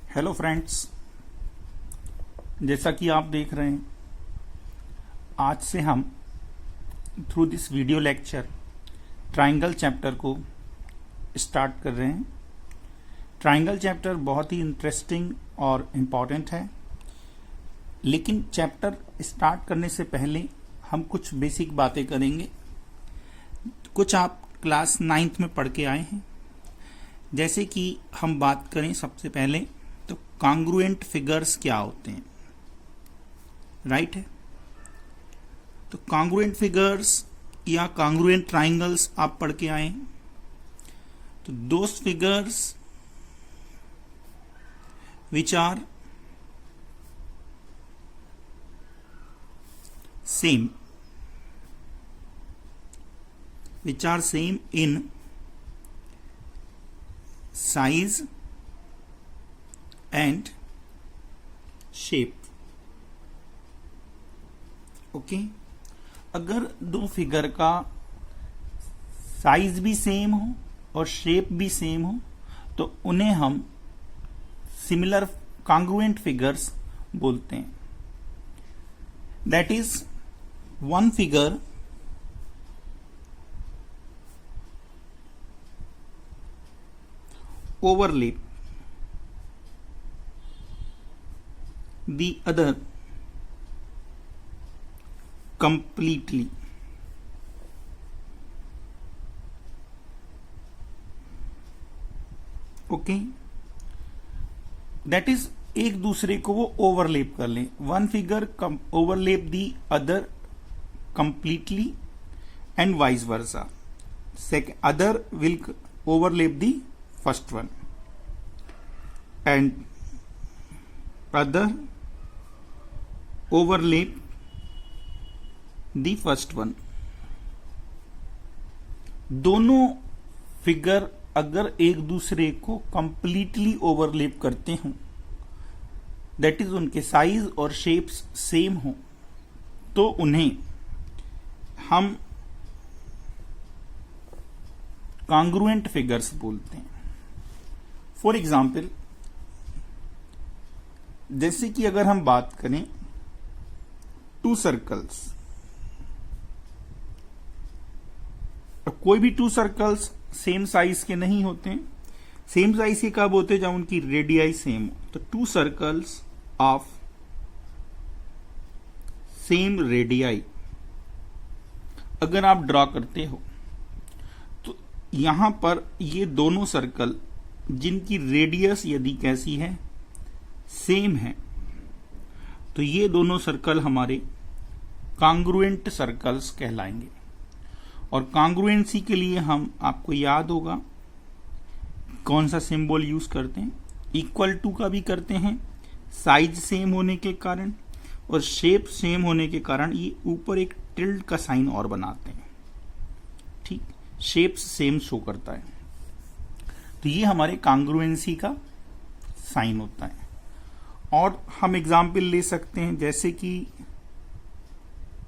Hello friends, जैसा कि आप देख रहे हैं, आज से हम through this video lecture triangle chapter को स्टार्ट कर रहे हैं। ट्राइंगल चैप्टर बहुत ही इंटरेस्टिंग और इम्पॉर्टेंट है, लेकिन चैप्टर स्टार्ट करने से पहले हम कुछ बेसिक बातें करेंगे। कुछ आप क्लास 9th में पढ़ के आए हैं। जैसे कि हम बात करें सबसे पहले तो कॉन्ग्रुएंट फिगर्स क्या होते हैं, राइट है। तो कॉन्ग्रुएंट फिगर्स या कॉन्ग्रुएंट ट्राइंगल्स आप पढ़ के आए हैं। तो those figures which are same in size and shape। Okay, अगर दो फिगर का साइज भी सेम हो और शेप भी सेम हो तो उन्हें हम सिमिलर कॉन्ग्रुएंट फिगर्स बोलते हैं। That is one figure overlap the other completely। Okay, that is एक दूसरे को वो ओवरलेप कर लें। One figure overlap the other completely and vice versa. Other will overlap the first one and other overlap the first one। दोनों figure अगर एक दूसरे को कंप्लीटली ओवरलैप करते हों, दैट इज उनके साइज और शेप्स सेम हो, तो उन्हें हम कॉन्ग्रुएंट फिगर्स बोलते हैं। फॉर एग्जाम्पल, जैसे कि अगर हम बात करें टू सर्कल्स, कोई भी टू सर्कल्स सेम साइज के नहीं होते हैं। सेम साइज के कब होते हैं? जब उनकी रेडियाई सेम हो। तो to circles of same radii अगर आप ड्रॉ करते हो तो यहां पर ये दोनों सर्कल जिनकी रेडियस यदि कैसी है, सेम है, तो ये दोनों सर्कल हमारे कॉन्ग्रुएंट सर्कल्स कहलाएंगे। और कॉन्ग्रुएंसी के लिए हम, आपको याद होगा कौन सा सिंबल यूज करते हैं, इक्वल टू का भी करते हैं साइज सेम होने के कारण, और शेप सेम होने के कारण ये ऊपर एक टिल्ड का साइन और बनाते हैं। ठीक, शेप्स सेम शो करता है, तो ये हमारे कॉन्ग्रुएंसी का साइन होता है। और हम एग्जाम्पल ले सकते हैं, जैसे कि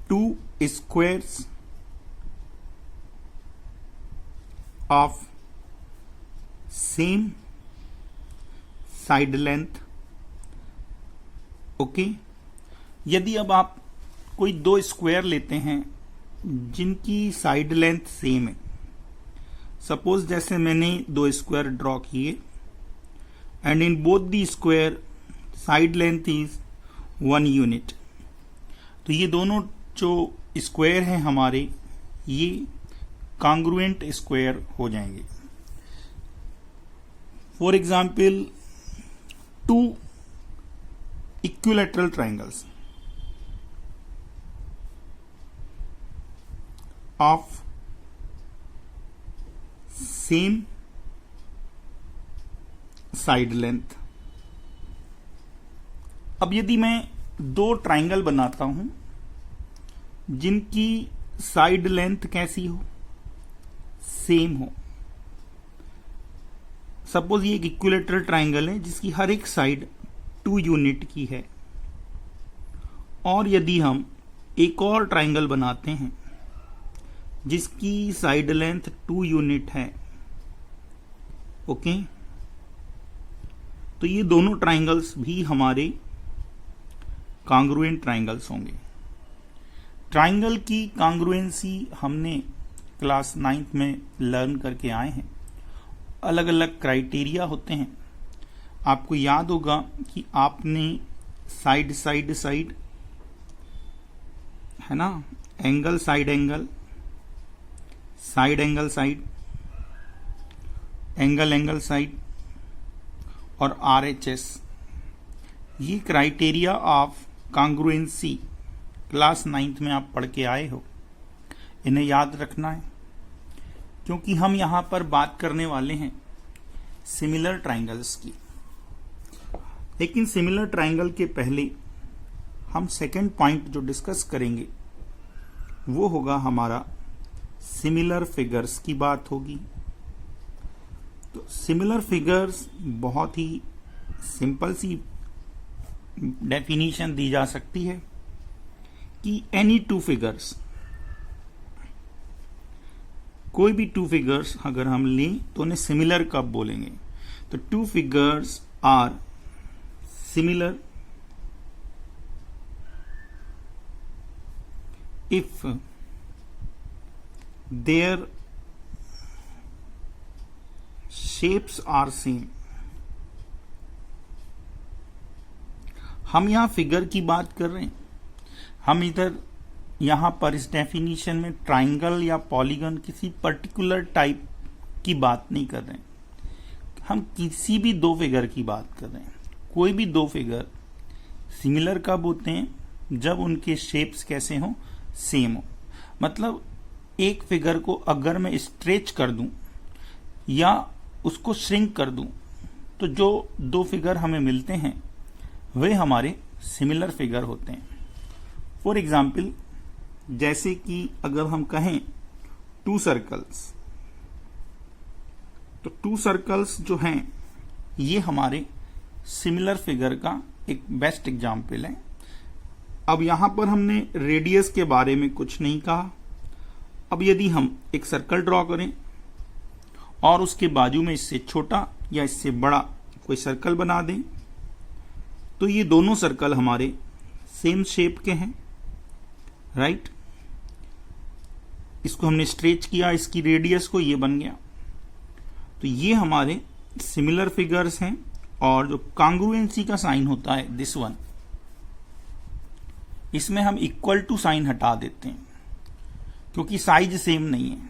to squares of same side length. Okay, यदि अब आप कोई दो स्क्वायर लेते हैं जिनकी साइड लेंथ सेम है, सपोज जैसे मैंने दो स्क्वायर ड्रॉ किए and in both the square side length is 1 unit, तो ये दोनों जो स्क्वायर हैं हमारे, ये कॉन्ग्रुएंट स्क्वायर हो जाएंगे। For example, two equilateral triangles of same side length. अब यदि मैं दो ट्राइंगल बनाता हूं जिनकी साइड लेंथ कैसी हो, सेम हो। सपोज ये एक इक्विलैटरल ट्राइंगल है जिसकी हर एक साइड 2 यूनिट की है, और यदि हम एक और ट्राइंगल बनाते हैं जिसकी साइड लेंथ 2 यूनिट है, ओके, तो ये दोनों ट्राइंगल्स भी हमारे कॉन्ग्रुएंट ट्राइंगल्स होंगे। ट्राइंगल की कॉन्ग्रुएंसी हमने क्लास 9th में लर्न करके आए हैं। अलग अलग क्राइटेरिया होते हैं। आपको याद होगा कि आपने साइड साइड साइड, है ना, angle side angle, side angle side, angle angle side और RHS, ये criteria of congruency class 9th में आप पढ़ के आए हो। इन्हें याद रखना है, क्योंकि हम यहां पर बात करने वाले हैं सिमिलर ट्राइंगल्स की। लेकिन सिमिलर ट्राइंगल के पहले हम सेकंड पॉइंट जो डिस्कस करेंगे वो होगा हमारा सिमिलर फिगर्स की बात होगी। तो सिमिलर फिगर्स बहुत ही सिंपल सी डेफिनेशन दी जा सकती है कि एनी टू फिगर्स, कोई भी टू फिगर्स अगर हम लें तो उन्हें सिमिलर कब बोलेंगे? तो two figures are similar if their shapes are same। हम यहां फिगर की बात कर रहे हैं। हम इधर यहां पर इस डेफिनेशन में ट्राइंगल या पॉलीगन किसी पर्टिकुलर टाइप की बात नहीं कर रहे हैं। हम किसी भी दो फिगर की बात कर रहे हैं। कोई भी दो फिगर सिमिलर कब होते हैं? जब उनके शेप्स कैसे हों? सेम हो। मतलब एक फिगर को अगर मैं स्ट्रेच कर दूं या उसको श्रिंक कर दूं तो जो दो फिगर हमें मिलते हैं वे हमारे सिमिलर फिगर होते हैं। फॉर एग्जाम्पल, जैसे कि अगर हम कहें टू सर्कल्स, तो टू सर्कल्स जो हैं ये हमारे सिमिलर फिगर का एक बेस्ट एग्जाम्पल है। अब यहां पर हमने रेडियस के बारे में कुछ नहीं कहा। अब यदि हम एक सर्कल ड्रॉ करें और उसके बाजू में इससे छोटा या इससे बड़ा कोई सर्कल बना दें, तो ये दोनों सर्कल हमारे सेम शेप के हैं, राइट। इसको हमने स्ट्रेच किया, इसकी रेडियस को, ये बन गया। तो ये हमारे सिमिलर फिगर्स हैं। और जो कॉन्ग्रुएंसी का साइन होता है, दिस वन, इसमें हम इक्वल टू साइन हटा देते हैं, क्योंकि साइज सेम नहीं है,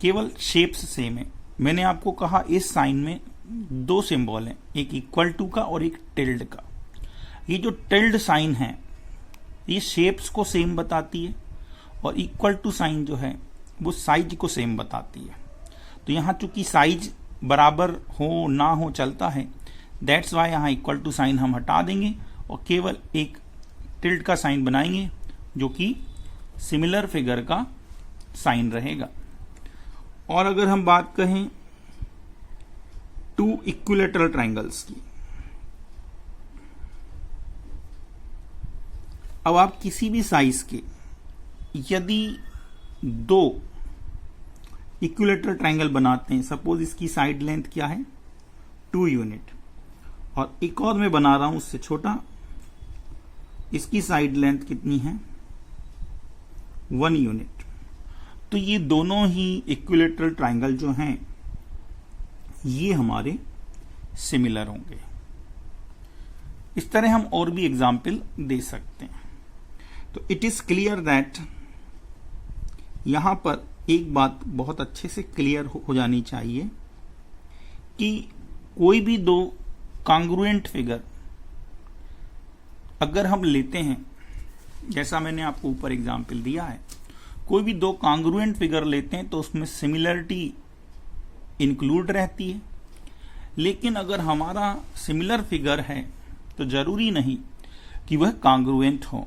केवल शेप्स सेम है। मैंने आपको कहा इस साइन में दो सिंबल हैं, एक इक्वल टू का और एक टिल्ड का। ये जो टिल्ड साइन है ये शेप्स को सेम बताती है और इक्वल टू साइन जो है वो साइज को सेम बताती है। तो यहां चूंकि साइज बराबर हो ना हो चलता है, दैट्स वाई यहां इक्वल टू साइन हम हटा देंगे और केवल एक टिल्ड का साइन बनाएंगे जो कि सिमिलर फिगर का साइन रहेगा। और अगर हम बात कहें टू इक्विलेटरल ट्राइंगल्स की, अब आप किसी भी साइज के यदि दो इक्विलेटरल ट्राइंगल बनाते हैं, सपोज इसकी साइड लेंथ क्या है 2 यूनिट और एक और मैं बना रहा हूं उससे छोटा, इसकी साइड लेंथ कितनी है 1 यूनिट, तो ये दोनों ही इक्विलेटरल ट्राइंगल जो हैं ये हमारे सिमिलर होंगे। इस तरह हम और भी एग्जाम्पल दे सकते हैं। तो इट इज क्लियर दैट, यहां पर एक बात बहुत अच्छे से क्लियर हो जानी चाहिए कि कोई भी दो कॉन्ग्रुएंट फिगर अगर हम लेते हैं, जैसा मैंने आपको ऊपर एग्जाम्पल दिया है, कोई भी दो कॉन्ग्रुएंट फिगर लेते हैं तो उसमें सिमिलरिटी इंक्लूड रहती है। लेकिन अगर हमारा सिमिलर फिगर है तो जरूरी नहीं कि वह कॉन्ग्रुएंट हो।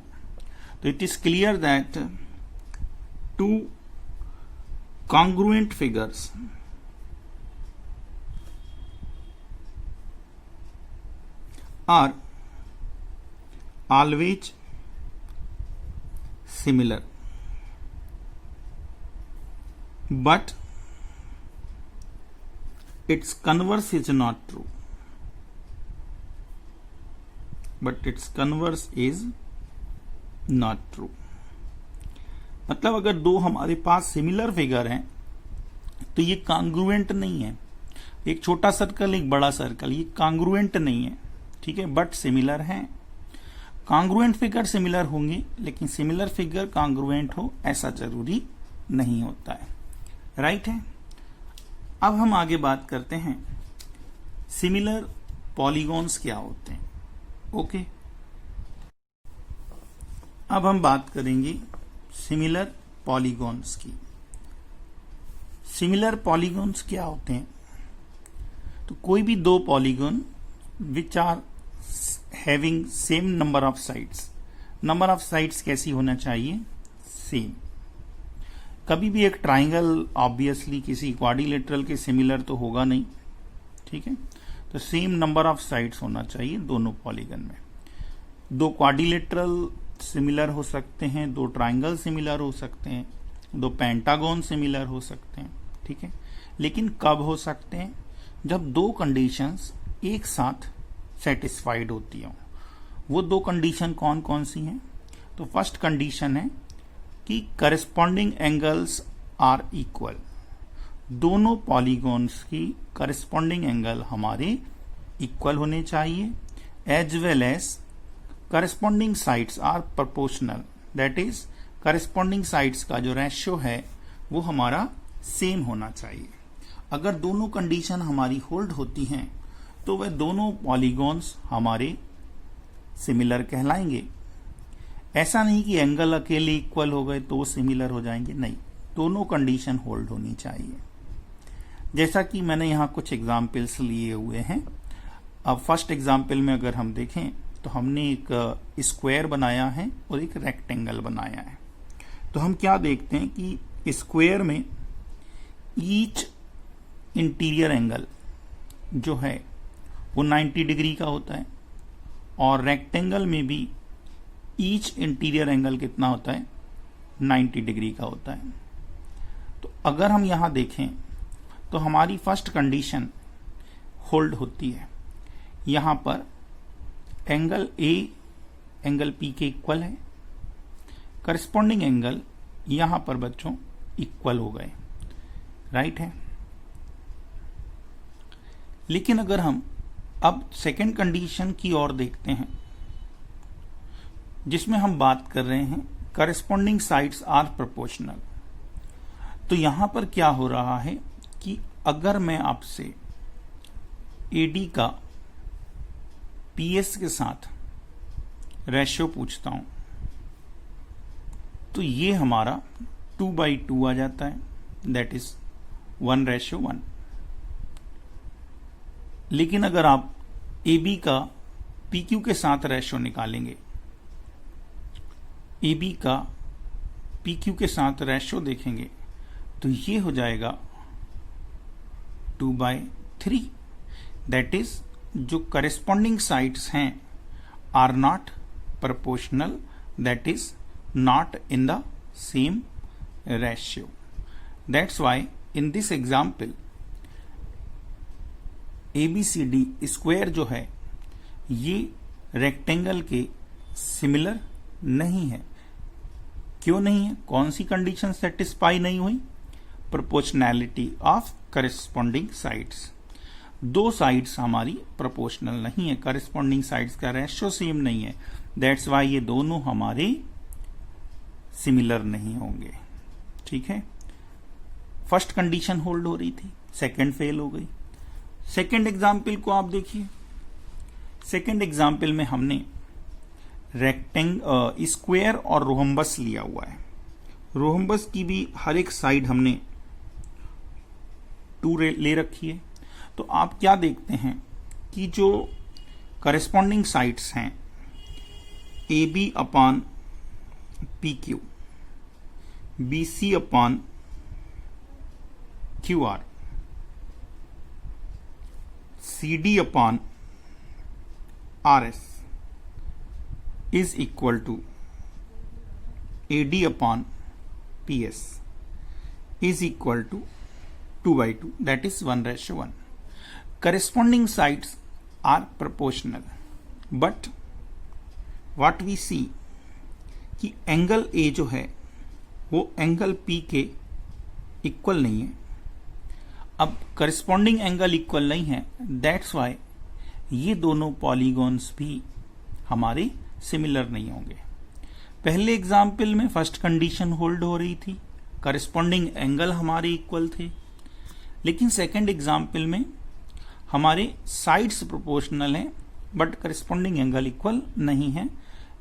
तो it is clear that two congruent figures are always similar, but its converse is not true। But it's converse is not true. मतलब अगर दो हमारे पास सिमिलर फिगर हैं तो ये कांग्रुएंट नहीं है। एक छोटा सर्कल एक बड़ा सर्कल, ये कांग्रुएंट नहीं है, ठीक है, बट सिमिलर हैं। कांग्रुएंट फिगर सिमिलर होंगे, लेकिन सिमिलर फिगर कांग्रुएंट हो ऐसा जरूरी नहीं होता है, राइट है। अब हम आगे बात करते हैं सिमिलर पॉलीगॉन्स क्या होते हैं। ओके, अब हम बात करेंगे सिमिलर पॉलीगॉन्स की। सिमिलर पॉलीगॉन्स क्या होते हैं? तो कोई भी दो polygon which are having same number of sides. Number of sides कैसी होना चाहिए? सेम। कभी भी एक ट्राइंगल ऑब्वियसली किसी क्वाड्रिलेटरल के सिमिलर तो होगा नहीं, ठीक है। तो सेम नंबर ऑफ साइड्स होना चाहिए दोनों पॉलीगन में। दो क्वाड्रिलेटरल सिमिलर हो सकते हैं, दो ट्राइंगल सिमिलर हो सकते हैं, दो पेंटागन सिमिलर हो सकते हैं, ठीक है। लेकिन कब हो सकते हैं? जब दो कंडीशंस एक साथ सेटिस्फाइड होती हो। वो दो कंडीशन कौन कौन सी हैं? तो फर्स्ट कंडीशन है कि करस्पॉन्डिंग एंगल्स आर इक्वल। दोनों पॉलीगॉन्स की करस्पॉन्डिंग एंगल हमारे इक्वल होने चाहिए, as well as corresponding sides are proportional. That is corresponding sides का जो रेशियो है वो हमारा सेम होना चाहिए। अगर दोनों कंडीशन हमारी होल्ड होती हैं तो वह दोनों पॉलीगॉन्स हमारे सिमिलर कहलाएंगे। ऐसा नहीं कि एंगल अकेले इक्वल हो गए तो सिमिलर हो जाएंगे, नहीं, दोनों कंडीशन होल्ड होनी चाहिए। जैसा कि मैंने यहां कुछ एग्जाम्पल्स लिए हुए हैं। अब फर्स्ट एग्जाम्पल में अगर हम देखें तो हमने एक स्क्वायर बनाया है और एक रेक्टेंगल बनाया है। तो हम क्या देखते हैं कि स्क्वायर में ईच इंटीरियर एंगल जो है वो 90 डिग्री का होता है, और रेक्टेंगल में भी ईच इंटीरियर एंगल कितना होता है? 90 डिग्री का होता है। तो अगर हम यहां देखें तो हमारी फर्स्ट कंडीशन होल्ड होती है। यहां पर एंगल ए एंगल पी के इक्वल है, करस्पॉन्डिंग एंगल यहां पर बच्चों इक्वल हो गए, राइट है। लेकिन अगर हम अब सेकेंड कंडीशन की ओर देखते हैं जिसमें हम बात कर रहे हैं करस्पॉन्डिंग साइड्स आर प्रोपोर्शनल, तो यहां पर क्या हो रहा है कि अगर मैं आपसे एडी का पीएस के साथ रेशियो पूछता हूं तो ये हमारा 2/2 आ जाता है, दैट इज 1:1। लेकिन अगर आप AB का PQ के साथ रेशियो निकालेंगे, AB का PQ के साथ रेशियो देखेंगे तो ये हो जाएगा 2/3। दैट इज जो करस्पॉन्डिंग साइड्स हैं are not proportional, that is not in the same ratio. That's why in this example ABCD square जो है ये रेक्टेंगल के सिमिलर नहीं है। क्यों नहीं है? कौन सी कंडीशन सेटिस्फाई नहीं हुई? Proportionality of corresponding sides. दो साइड्स हमारी प्रोपोर्शनल नहीं है, करस्पॉन्डिंग साइड्स का रेशियो सेम नहीं है, दैट्स वाई ये दोनों हमारे सिमिलर नहीं होंगे, ठीक है। फर्स्ट कंडीशन होल्ड हो रही थी, सेकंड फेल हो गई। सेकंड एग्जाम्पल को आप देखिए। सेकंड एग्जाम्पल में हमने स्क्वायर और रोहम्बस लिया हुआ है। रोहम्बस की भी हर एक साइड हमने 2 ले रखी है। तो आप क्या देखते हैं कि जो करस्पॉन्डिंग साइड्स हैं AB upon PQ, BC upon QR, CD upon RS is equal to AD upon PS is equal to 2/2, that is 1:1. Corresponding sides are proportional, but what we see कि एंगल ए जो है वो angle P के equal नहीं है। अब corresponding angle equal नहीं है, दैट्स वाई ये दोनों पॉलीगॉन्स भी हमारे सिमिलर नहीं होंगे। पहले एग्जाम्पल में फर्स्ट कंडीशन होल्ड हो रही थी, करस्पॉन्डिंग एंगल हमारे इक्वल थे, लेकिन सेकंड एग्जाम्पल में हमारे साइड्स प्रोपोर्शनल हैं बट करस्पॉन्डिंग एंगल इक्वल नहीं है,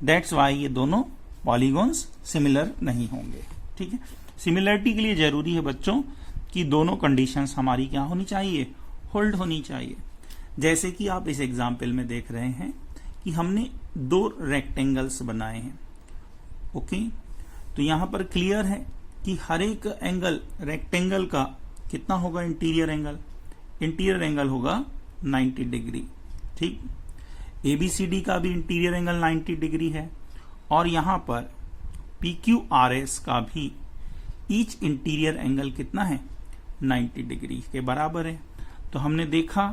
दैट्स वाई ये दोनों पॉलीगॉन्स सिमिलर नहीं होंगे। ठीक है, सिमिलरिटी के लिए जरूरी है बच्चों कि दोनों कंडीशंस हमारी क्या होनी चाहिए, होल्ड होनी चाहिए। जैसे कि आप इस एग्जाम्पल में देख रहे हैं कि हमने दो रेक्टेंगल्स बनाए हैं। ओके, तो यहां पर क्लियर है कि हर एक एंगल रेक्टेंगल का कितना होगा, इंटीरियर एंगल होगा 90 डिग्री। ठीक, ABCD का भी इंटीरियर एंगल 90 डिग्री है और यहां पर PQRS का भी ईच इंटीरियर एंगल कितना है, 90 डिग्री के बराबर है। तो हमने देखा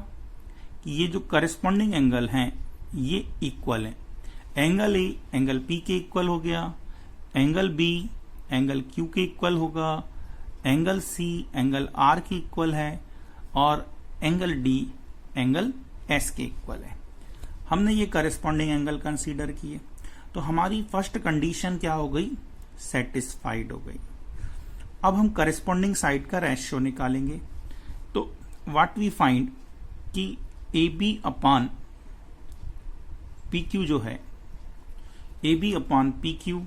कि ये जो करस्पॉन्डिंग एंगल हैं ये इक्वल है। एंगल ए एंगल पी के इक्वल हो गया, एंगल बी एंगल क्यू के इक्वल होगा, एंगल सी एंगल आर के इक्वल है और एंगल डी एंगल एस के इक्वल है। हमने ये करस्पॉन्डिंग एंगल कंसीडर किए, तो हमारी फर्स्ट कंडीशन क्या हो गई, सेटिस्फाइड हो गई। अब हम करस्पॉन्डिंग साइड का रेशियो निकालेंगे। तो व्हाट वी फाइंड कि AB अपॉन PQ जो है, AB अपॉन PQ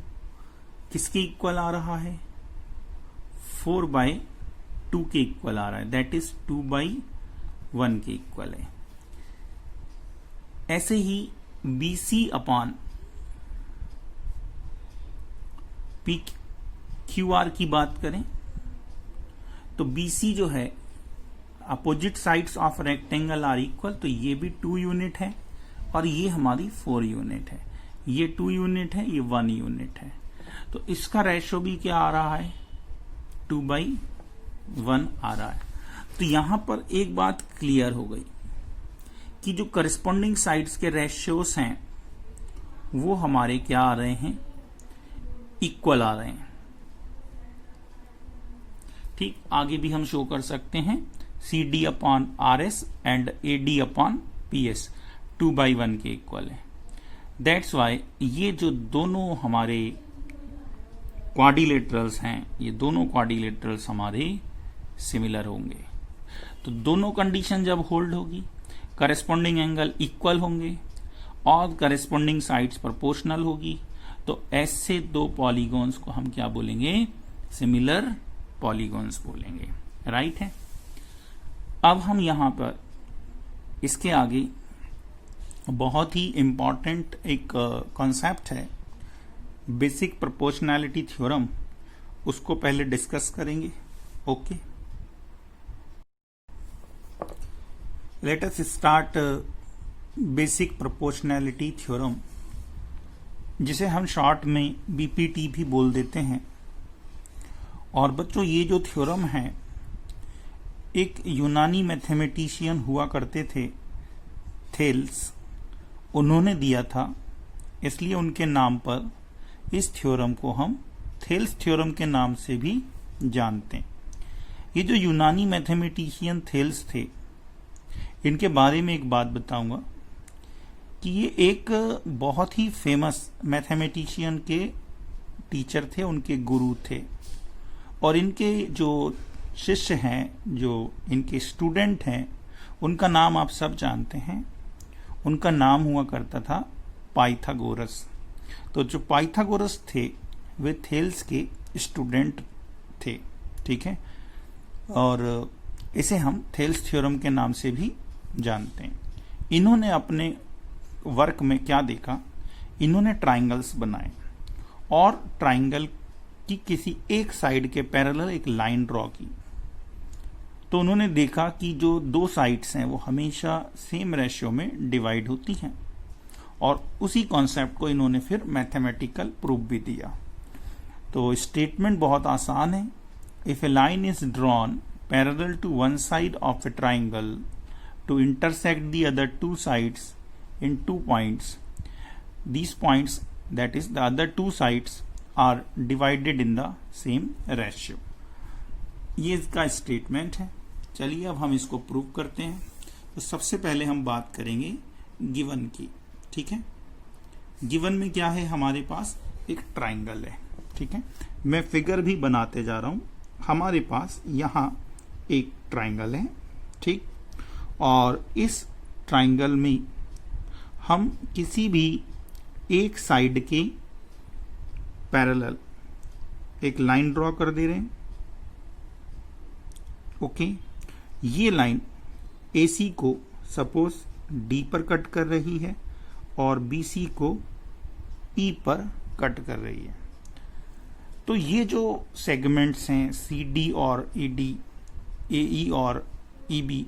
किसके इक्वल आ रहा है, 4/2 के इक्वल आ रहा है, दैट इज 2/1 के इक्वल है। ऐसे ही BC अपॉन PQR की बात करें तो BC जो है, opposite sides of rectangle are equal, तो ये भी 2 यूनिट है और ये हमारी 4 यूनिट है। ये 2 यूनिट है, ये 1 यूनिट है, तो इसका रेशियो भी क्या आ रहा है, 2/1 आ रहा है। तो यहां पर एक बात क्लियर हो गई कि जो करस्पॉन्डिंग साइड्स के रेशियोज हैं वो हमारे क्या आ रहे हैं, इक्वल आ रहे हैं। ठीक, आगे भी हम शो कर सकते हैं CD upon RS and AD upon PS 2/1 के इक्वल है। दैट्स वाई ये जो दोनों हमारे क्वाड्रिलेटरल्स हैं, ये दोनों क्वाड्रिलेटरल्स हमारे सिमिलर होंगे। तो दोनों कंडीशन जब होल्ड होगी, करस्पॉन्डिंग एंगल इक्वल होंगे और करस्पॉन्डिंग साइड्स प्रोपोर्शनल होगी, तो ऐसे दो पॉलीगॉन्स को हम क्या बोलेंगे, सिमिलर पॉलीगॉन्स बोलेंगे। राइट है। अब हम यहां पर इसके आगे बहुत ही इंपॉर्टेंट एक कॉन्सेप्ट है, बेसिक प्रोपोर्शनैलिटी थ्योरम, उसको पहले डिस्कस करेंगे। Okay, let us start basic proportionality theorem, जिसे हम शॉर्ट में BPT भी बोल देते हैं। और बच्चों ये जो थ्योरम है, एक यूनानी मैथमेटिशियन हुआ करते थे थेल्स, उन्होंने दिया था, इसलिए उनके नाम पर इस थ्योरम को हम थेल्स थ्योरम के नाम से भी जानते हैं। ये जो यूनानी मैथमेटिशियन थेल्स थे, इनके बारे में एक बात बताऊंगा कि ये एक बहुत ही फेमस मैथमेटिशियन के टीचर थे, उनके गुरु थे। और इनके जो शिष्य हैं, जो इनके स्टूडेंट हैं, उनका नाम आप सब जानते हैं। उनका नाम हुआ करता था पाइथागोरस। तो जो पाइथागोरस थे वे थेल्स के स्टूडेंट थे। ठीक है, और इसे हम थेल्स थ्योरम के नाम से भी जानते हैं। इन्होंने अपने वर्क में क्या देखा, इन्होंने ट्राइंगल्स बनाए और ट्राइंगल की किसी एक साइड के पैरेलल एक लाइन ड्रॉ की। तो उन्होंने देखा कि जो दो साइड्स हैं वो हमेशा सेम रेशियो में डिवाइड होती हैं, और उसी कॉन्सेप्ट को इन्होंने फिर मैथमेटिकल प्रूफ भी दिया। तो स्टेटमेंट बहुत आसान है। If a line is drawn parallel to one side of a triangle to intersect the other two sides in 2 points, these points that is the other two sides are divided in the same ratio। ये इसका statement है। चलिए अब हम इसको prove करते हैं। तो सबसे पहले हम बात करेंगे गिवन की, ठीक है। गिवन में क्या है, हमारे पास एक ट्राइंगल है, ठीक है। मैं फिगर भी बनाते जा रहा हूं। हमारे पास यहां एक ट्राइंगल है, ठीक, और इस ट्राइंगल में हम किसी भी एक साइड के पैरेलल एक लाइन ड्रॉ कर दे रहे हैं। ओके, ये लाइन AC को सपोज D पर कट कर रही है और BC को E पर कट कर रही है। तो ये जो सेगमेंट्स हैं CD और ED, AE और EB,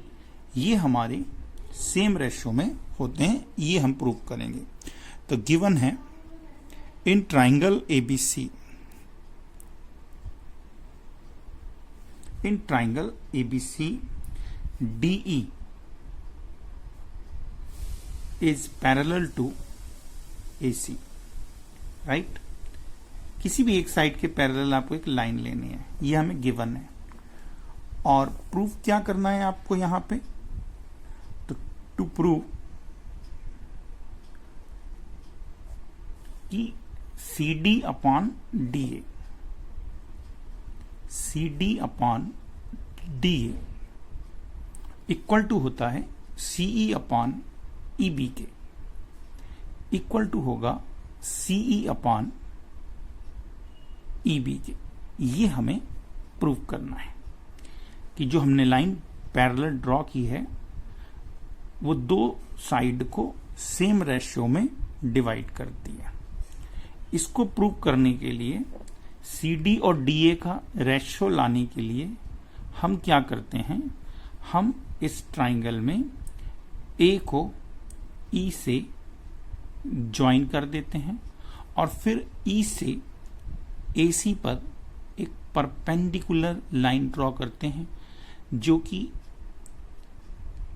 ये हमारे सेम रेशियो में होते हैं। ये हम प्रूव करेंगे। तो गिवन है in triangle ABC, in triangle ABC DE is parallel to AC, right. किसी भी एक साइड के पैरेलल आपको एक लाइन लेनी है, ये हमें गिवन है। और प्रूफ क्या करना है आपको यहां पे, तो टू प्रूव कि CD upon DA, CD upon DA equal to होता है CE अपॉन EB के, इक्वल टू होगा CE अपॉन EB के। ये हमें प्रूव करना है कि जो हमने लाइन पैरेलल ड्रॉ की है वो दो साइड को सेम रेशियो में डिवाइड करती है। इसको प्रूव करने के लिए CD और DA का रेशियो लाने के लिए हम क्या करते हैं, हम इस ट्राइंगल में A को E से ज्वाइन कर देते हैं और फिर E से AC पर एक परपेंडिकुलर लाइन ड्रॉ करते हैं जो कि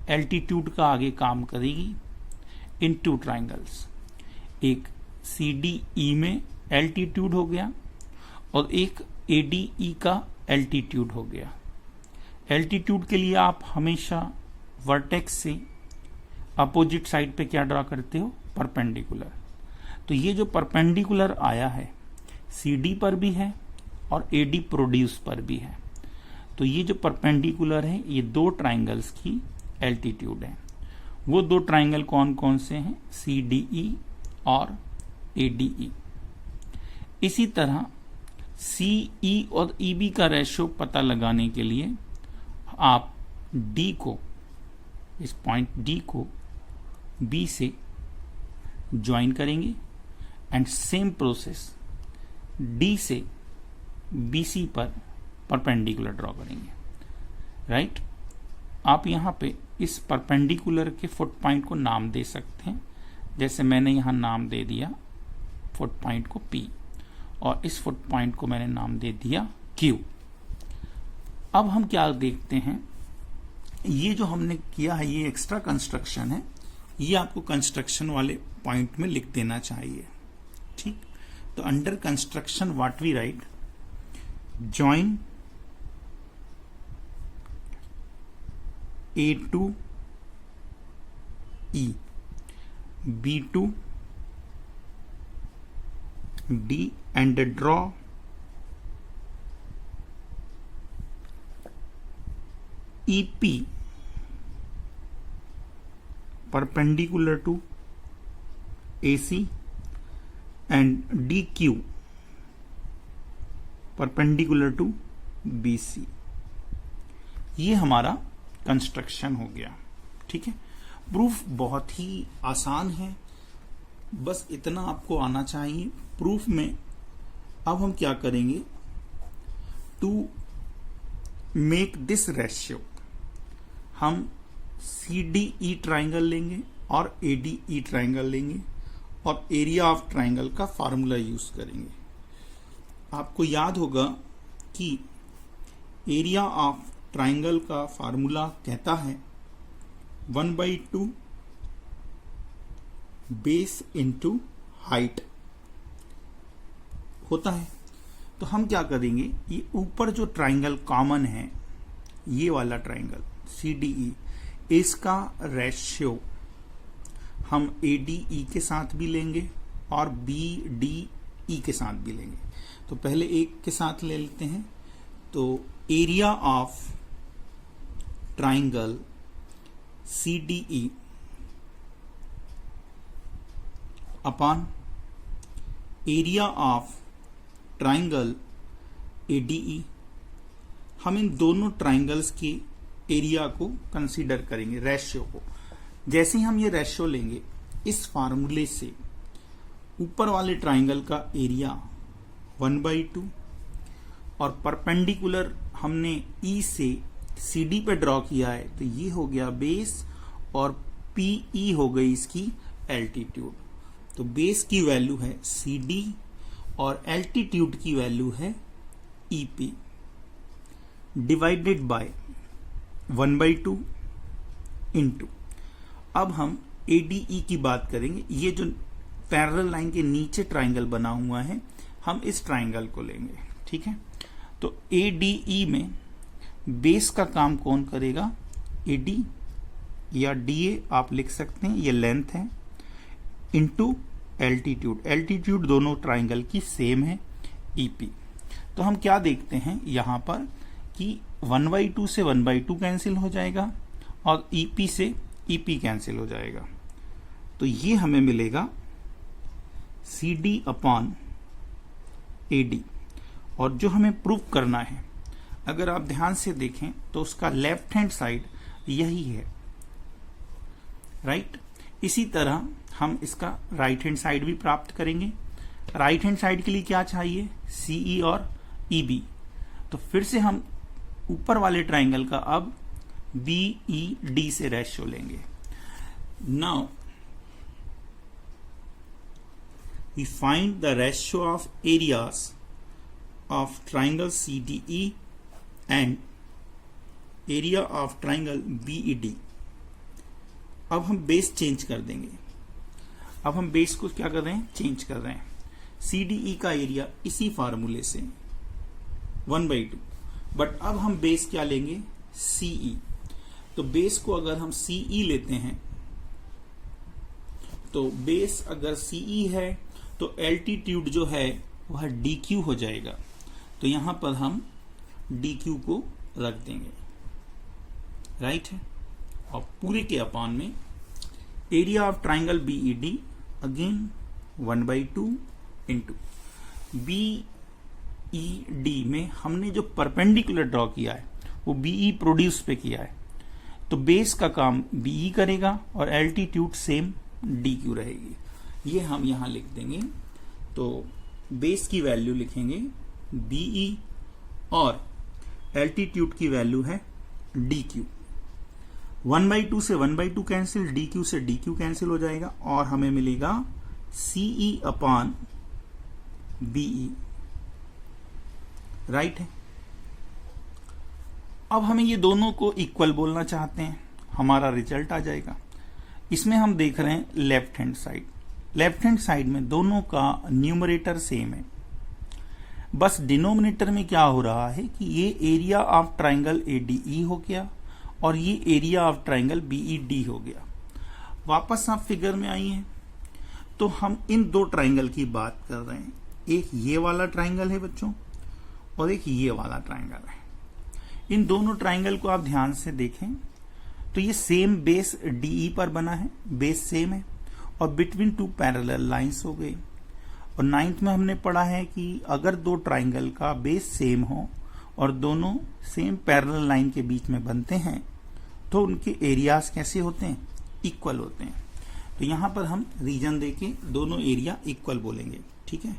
एल्टीट्यूड का आगे काम करेगी इन टू ट्राइंगल्स। एक CDE में एल्टीट्यूड हो गया और एक ADE का एल्टीट्यूड हो गया। एल्टीट्यूड के लिए आप हमेशा वर्टेक्स से अपोजिट साइड पे क्या ड्रॉ करते हो, परपेंडिकुलर। तो ये जो परपेंडिकुलर आया है CD पर भी है और AD प्रोड्यूस पर भी है। तो ये जो परपेंडिकुलर है ये दो ट्राइंगल्स की एल्टीट्यूड है। वो दो ट्राइंगल कौन कौन से हैं, CDE और ADE। इसी तरह CE और EB का रेशियो पता लगाने के लिए आप D को, इस पॉइंट D को B से ज्वाइन करेंगे एंड सेम प्रोसेस D से BC पर परपेंडिकुलर ड्रॉ करेंगे, राइट। आप यहां पे इस परपेंडिकुलर के फुट पॉइंट को नाम दे सकते हैं, जैसे मैंने यहां नाम दे दिया फुट पॉइंट को P और इस फुट पॉइंट को मैंने नाम दे दिया Q। अब हम क्या देखते हैं, ये जो हमने किया है ये एक्स्ट्रा कंस्ट्रक्शन है, ये आपको कंस्ट्रक्शन वाले पॉइंट में लिख देना चाहिए, ठीक। तो under construction what we write, join A to E, B to D and draw EP perpendicular to AC and DQ perpendicular to BC। ये हमारा कंस्ट्रक्शन हो गया, ठीक है। प्रूफ बहुत ही आसान है, बस इतना आपको आना चाहिए। प्रूफ में अब हम क्या करेंगे, टू मेक दिस रेशियो हम CDE ट्राइंगल लेंगे और ADE ट्राइंगल लेंगे और एरिया ऑफ ट्राइंगल का फार्मूला यूज करेंगे। आपको याद होगा कि एरिया ऑफ ट्राइंगल का फार्मूला कहता है 1/2 बेस इंटू हाइट होता है। तो हम क्या करेंगे, ये ऊपर जो ट्राइंगल कॉमन है, ये वाला ट्राइंगल CDE, इसका रेशियो हम ADE के साथ भी लेंगे और BDE के साथ भी लेंगे। तो पहले एक के साथ ले लेते हैं। तो area of triangle CDE upon area of triangle ADE, हम इन दोनों ट्राइंगल्स के एरिया को कंसीडर करेंगे, रेशियो को। जैसे ही हम ये रेशियो लेंगे, इस फार्मूले से ऊपर वाले ट्राइंगल का एरिया 1/2 और परपेंडिकुलर हमने E से CD पे ड्रॉ किया है, तो ये हो गया बेस और PE हो गई इसकी एल्टीट्यूड। तो बेस की वैल्यू है CD और एल्टीट्यूड की वैल्यू है EP डिवाइडेड बाय 1/2 इंटू। अब हम ADE की बात करेंगे। ये जो पैरेलल लाइन के नीचे ट्राइंगल बना हुआ है, हम इस ट्राइंगल को लेंगे, ठीक है। तो ADE में बेस का काम कौन करेगा, AD या DA आप लिख सकते हैं, ये लेंथ है, इंटू एल्टीट्यूड। एल्टीट्यूड दोनों ट्राइंगल की सेम है, EP। तो हम क्या देखते हैं यहां पर कि 1/2 से 1/2 कैंसिल हो जाएगा और EP से EP कैंसिल हो जाएगा। तो ये हमें मिलेगा CD अपॉन AD। और जो हमें प्रूव करना है, अगर आप ध्यान से देखें तो उसका लेफ्ट हैंड साइड यही है, राइट। इसी तरह हम इसका राइट हैंड साइड भी प्राप्त करेंगे। राइट हैंड साइड के लिए क्या चाहिए, CE और EB। तो फिर से हम ऊपर वाले ट्राइंगल का अब BED से रेशियो लेंगे। Now we find the ratio of areas of triangle CDE and area of triangle BED। अब हम बेस चेंज कर देंगे। अब हम बेस को क्या कर रहे हैं, चेंज कर रहे हैं। CDE का एरिया इसी फार्मूले से 1/2, बट अब हम बेस क्या लेंगे, CE। तो बेस को अगर हम CE लेते हैं, तो बेस अगर CE है तो एल्टीट्यूड जो है वह DQ हो जाएगा। तो यहां पर हम DQ को रख देंगे, राइट है। और पूरे के अपॉन में area of triangle BED again 1/2 into BED में हमने जो परपेंडिकुलर ड्रॉ किया है वो BE प्रोड्यूस पे किया है। तो बेस का काम BE करेगा और एल्टीट्यूड सेम DQ रहेगी। ये हम यहां लिख देंगे। तो बेस की वैल्यू लिखेंगे BE और एल्टीट्यूड की वैल्यू है DQ। 1/2 से 1/2 कैंसिल, DQ से DQ कैंसिल हो जाएगा और हमें मिलेगा CE अपॉन BE, राइट है। अब हमें ये दोनों को इक्वल बोलना चाहते हैं, हमारा रिजल्ट आ जाएगा। इसमें हम देख रहे हैं left hand side. Left hand side में दोनों का न्यूमरेटर सेम है, बस डिनोमिनेटर में क्या हो रहा है कि ये एरिया ऑफ ट्राइंगल ADE हो गया और ये एरिया ऑफ ट्राइंगल BED हो गया। वापस आप फिगर में आई हैं, तो हम इन दो ट्राइंगल की बात कर रहे हैं। एक ये वाला ट्राइंगल है बच्चों और एक ये वाला ट्राइंगल है। इन दोनों ट्राइंगल को आप ध्यान से देखें तो ये सेम बेस DE पर बना है, बेस सेम है और बिटवीन टू पैरेलल लाइंस हो गई। और 9th में हमने पढ़ा है कि अगर दो ट्राइंगल का बेस सेम हो और दोनों सेम पैरेलल लाइन के बीच में बनते हैं तो उनके एरियाज कैसे होते हैं, इक्वल होते हैं। तो यहां पर हम रीजन देके दोनों एरिया इक्वल बोलेंगे, ठीक है।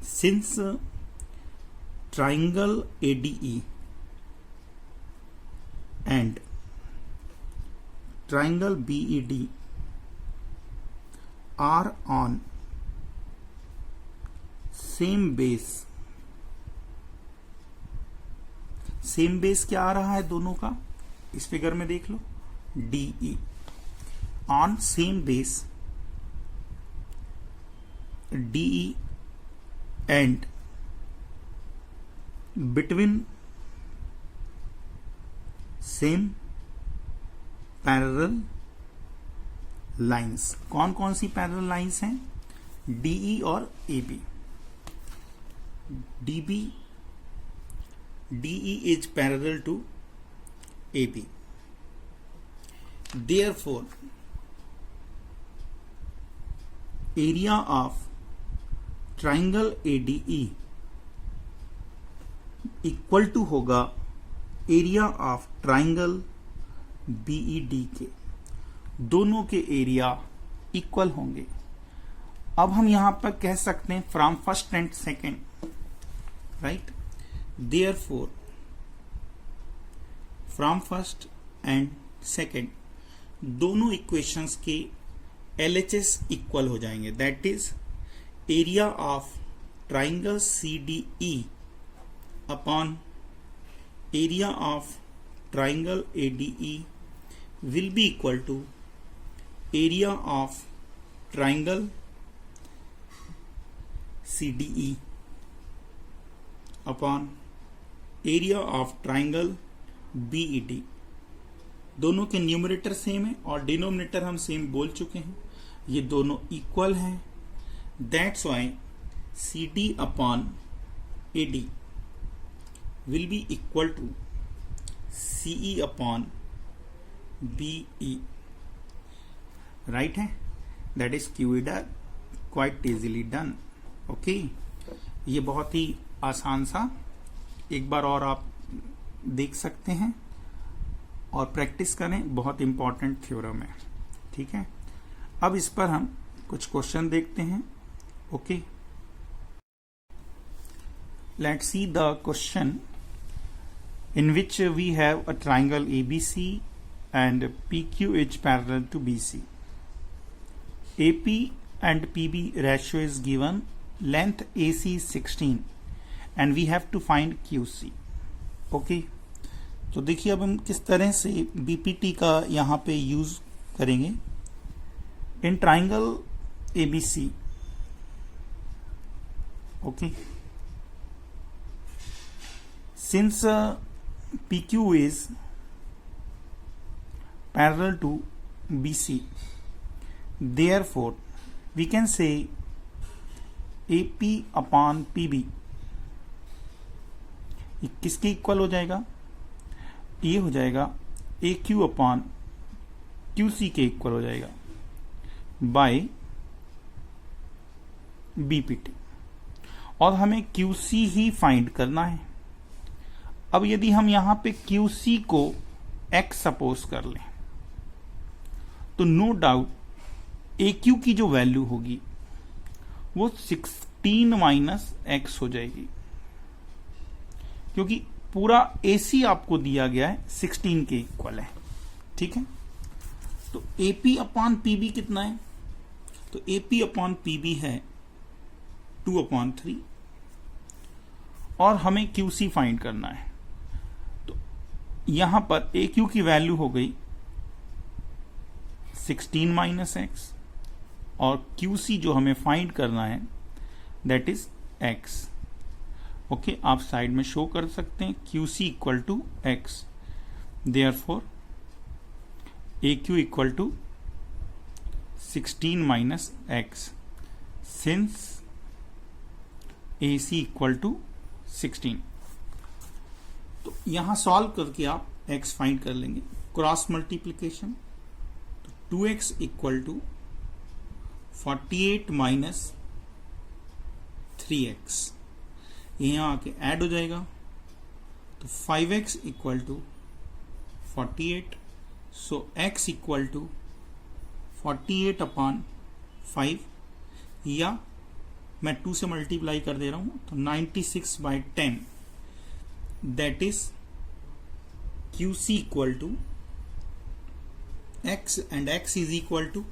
Since triangle ADE and triangle BED are on same base. Same base क्या आ रहा है दोनों का, इस फिगर में देख लो, DE on same base DE and between same parallel lines. कौन कौन सी पैरेलल लाइंस हैं? DE और AB. DE is parallel to AB. Therefore, area of triangle ADE equal to होगा एरिया ऑफ ट्राइंगल BED के. दोनों के area equal होंगे. अब हम यहां पर कह सकते हैं from first and second, right. Therefore from first and second दोनों इक्वेशंस के LHS इक्वल हो जाएंगे. That is area of triangle CDE upon area of triangle ADE will be equal to area of triangle CDE upon area of triangle BED. दोनों के numerator same है और denominator हम same बोल चुके हैं. ये दोनों इक्वल हैं. That's why CD upon AD will be equal to CE upon BE. Right है. That is QED quite easily done. Okay, ये बहुत ही आसान सा, एक बार और आप देख सकते हैं और प्रैक्टिस करें. बहुत इंपॉर्टेंट थ्योरम है. ठीक है, अब इस पर हम कुछ क्वेश्चन देखते हैं. Okay, let's see the question in which we have a triangle ABC and PQ is parallel to BC. AP and PB ratio is given, length AC is 16 and we have to find QC. Okay, तो देखिए अब हम किस तरह से BPT का यहाँ पे यूज करेंगे. In triangle ABC, okay, since PQ is parallel to BC, therefore we can say AP upon PB किसके इक्वल हो जाएगा? ये हो जाएगा AQ अपॉन QC के इक्वल हो जाएगा बाय BPT. और हमें QC ही फाइंड करना है. अब यदि हम यहां पे QC को X सपोज कर लें तो नो डाउट AQ की जो वैल्यू होगी वो 16 माइनस X हो जाएगी, क्योंकि पूरा AC आपको दिया गया है 16 के इक्वल है. ठीक है, तो AP अपॉन PB कितना है? तो AP अपॉन PB है 2/3 और हमें QC फाइंड करना है. यहां पर AQ की वैल्यू हो गई 16 माइनस X और QC जो हमें फाइंड करना है दैट इज X. ओके, आप साइड में शो कर सकते हैं QC equal to X. Therefore AQ equal to 16 minus X since AC equal to 16. तो यहां सॉल्व करके आप x फाइंड कर लेंगे. क्रॉस मल्टीप्लीकेशन, तो 2x equal to 48 minus 3x, यहां आके ऐड हो जाएगा तो 5x equal to 48. So x equal to 48 upon 5, या मैं 2 से मल्टीप्लाई कर दे रहा हूं तो 96/10. That is QC equal to X and X is equal to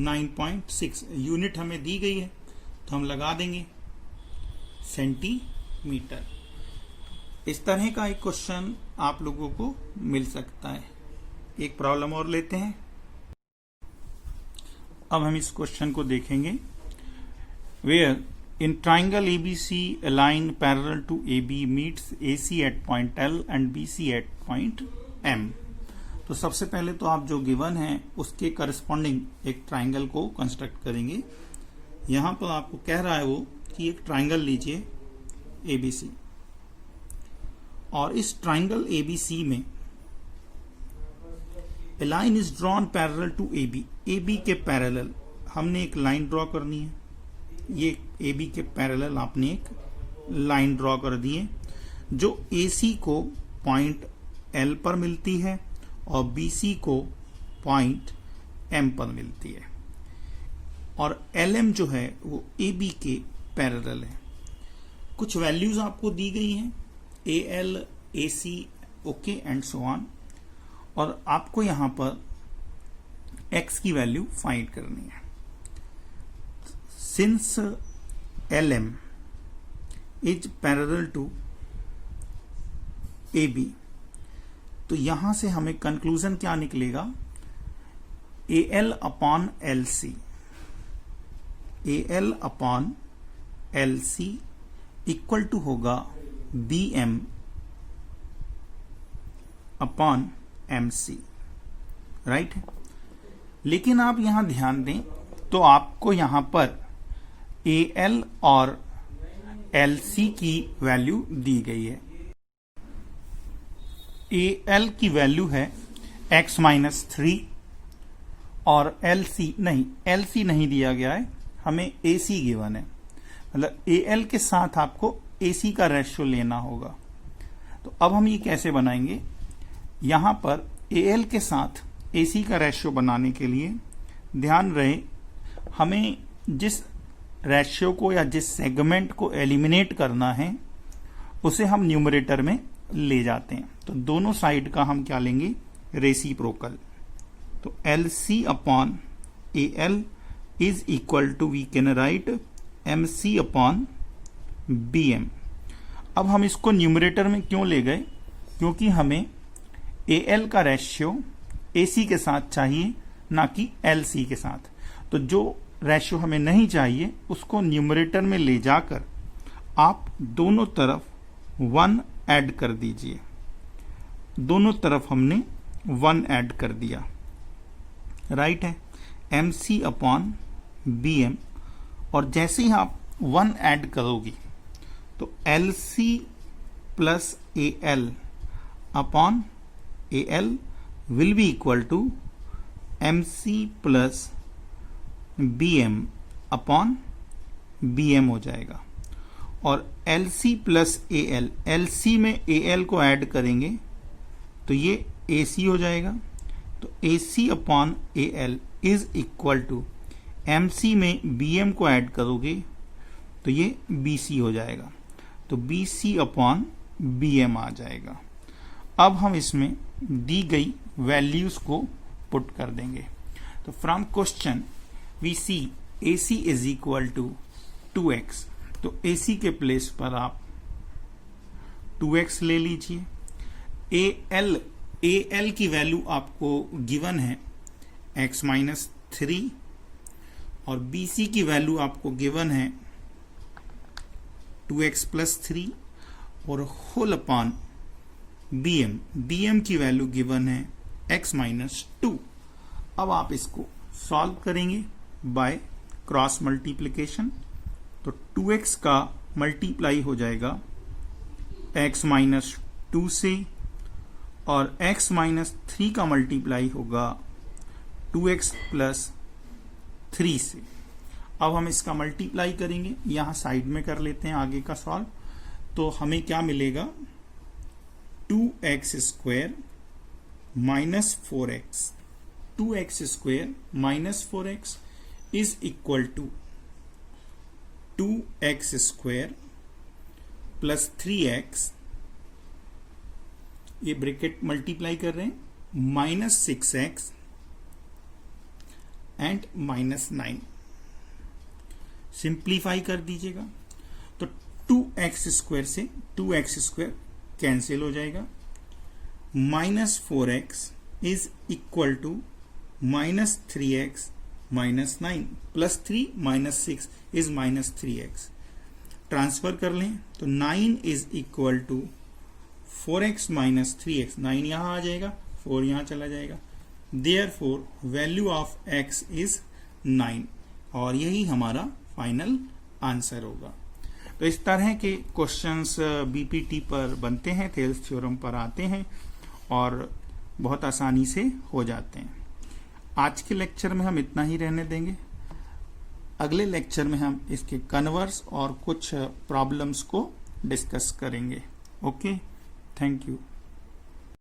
9.6. Unit हमें दी गई है तो हम लगा देंगे सेंटीमीटर. इस तरह का एक क्वेश्चन आप लोगों को मिल सकता है. एक प्रॉब्लम और लेते हैं. अब हम इस क्वेश्चन को देखेंगे. Where In triangle ABC, a line parallel to AB meets AC at point L and BC at point M. तो सबसे पहले तो आप जो गिवन है उसके करस्पॉन्डिंग एक ट्राइंगल को कंस्ट्रक्ट करेंगे। यहां पर आपको कह रहा है वो कि एक ट्राइंगल लीजिए ABC, और इस ट्राइंगल ABC में a line is drawn parallel to AB। AB के पैरेलल हमने एक लाइन ड्रॉ करनी है। ये AB के पैरेलल आपने एक लाइन ड्रॉ कर दी है जो AC को पॉइंट L पर मिलती है और BC को पॉइंट M पर मिलती है, और LM जो है वो AB के पैरेलल है। कुछ वैल्यूज आपको दी गई हैं, AL, AC, okay and so on, और आपको यहां पर X की वैल्यू फाइंड करनी है। Since LM is parallel to AB, तो यहां से हमें कंक्लूजन क्या निकलेगा, AL upon LC, AL upon LC equal to होगा BM अपॉन MC, राइट। लेकिन आप यहां ध्यान दें तो आपको यहां पर AL और LC की वैल्यू दी गई है। AL की वैल्यू है x-3 और LC नहीं दिया गया है, हमें AC गिवन है। मतलब AL के साथ आपको AC का रेशियो लेना होगा। तो अब हम ये कैसे बनाएंगे, यहां पर AL के साथ AC का रेशियो बनाने के लिए ध्यान रहे हमें जिस रेशियो को या जिस सेगमेंट को एलिमिनेट करना है उसे हम न्यूमरेटर में ले जाते हैं। तो दोनों साइड का हम क्या लेंगे, रेसिप्रोकल। तो LC upon AL is equal to, we can write MC upon BM। अब हम इसको न्यूमरेटर में क्यों ले गए, क्योंकि हमें AL का रेशियो AC के साथ चाहिए ना कि LC के साथ। तो जो रेशियो हमें नहीं चाहिए उसको न्यूमरेटर में ले जाकर आप दोनों तरफ 1 ऐड कर दीजिए। दोनों तरफ हमने 1 ऐड कर दिया, राइट है, MC अपॉन BM। और जैसे ही आप 1 ऐड करोगी तो LC plus AL upon AL will be equal to MC plus BM upon BM हो जाएगा। और LC प्लस AL, LC में AL को ऐड करेंगे तो ये AC हो जाएगा। तो AC upon AL is equal to, MC में BM को ऐड करोगे तो ये BC हो जाएगा। तो BC अपॉन BM आ जाएगा। अब हम इसमें दी गई वैल्यूज को पुट कर देंगे। तो from question we see AC is equal to 2x, तो AC के प्लेस पर आप 2x ले लीजिए। AL की वैल्यू आपको गिवन है x-3 और BC की वैल्यू आपको गिवन है 2x प्लस 3 और होल अपॉन BM की वैल्यू गिवन है x-2। अब आप इसको सॉल्व करेंगे बाय क्रॉस मल्टीप्लिकेशन। तो 2x का मल्टीप्लाई हो जाएगा x-2 से और x-3 का मल्टीप्लाई होगा 2x प्लस 3 से। अब हम इसका मल्टीप्लाई करेंगे, यहां साइड में कर लेते हैं आगे का सॉल्व। तो हमें क्या मिलेगा, 2x square minus 4x, 2x square minus 4x is equal to 2x square plus 3x, ये ब्रैकेट मल्टीप्लाई कर रहे हैं, minus 6x and minus 9। Simplify कर दीजिएगा तो 2x स्क्वायर से 2x स्क्वायर कैंसिल हो जाएगा, minus 4x is equal to minus 3x minus 9 plus 3 minus 6 is minus 3x। Transfer कर लें तो 9 is equal to 4x minus 3x, 9 यहां आ जाएगा, 4 यहां चला जाएगा, therefore value of x is 9 और यही हमारा फाइनल आंसर होगा। तो इस तरह के क्वेश्चंस बीपीटी पर बनते हैं, थेल्स थ्योरम पर आते हैं और बहुत आसानी से हो जाते हैं। आज के लेक्चर में हम इतना ही रहने देंगे। अगले लेक्चर में हम इसके कन्वर्स और कुछ प्रॉब्लम्स को डिस्कस करेंगे। Okay, thank you.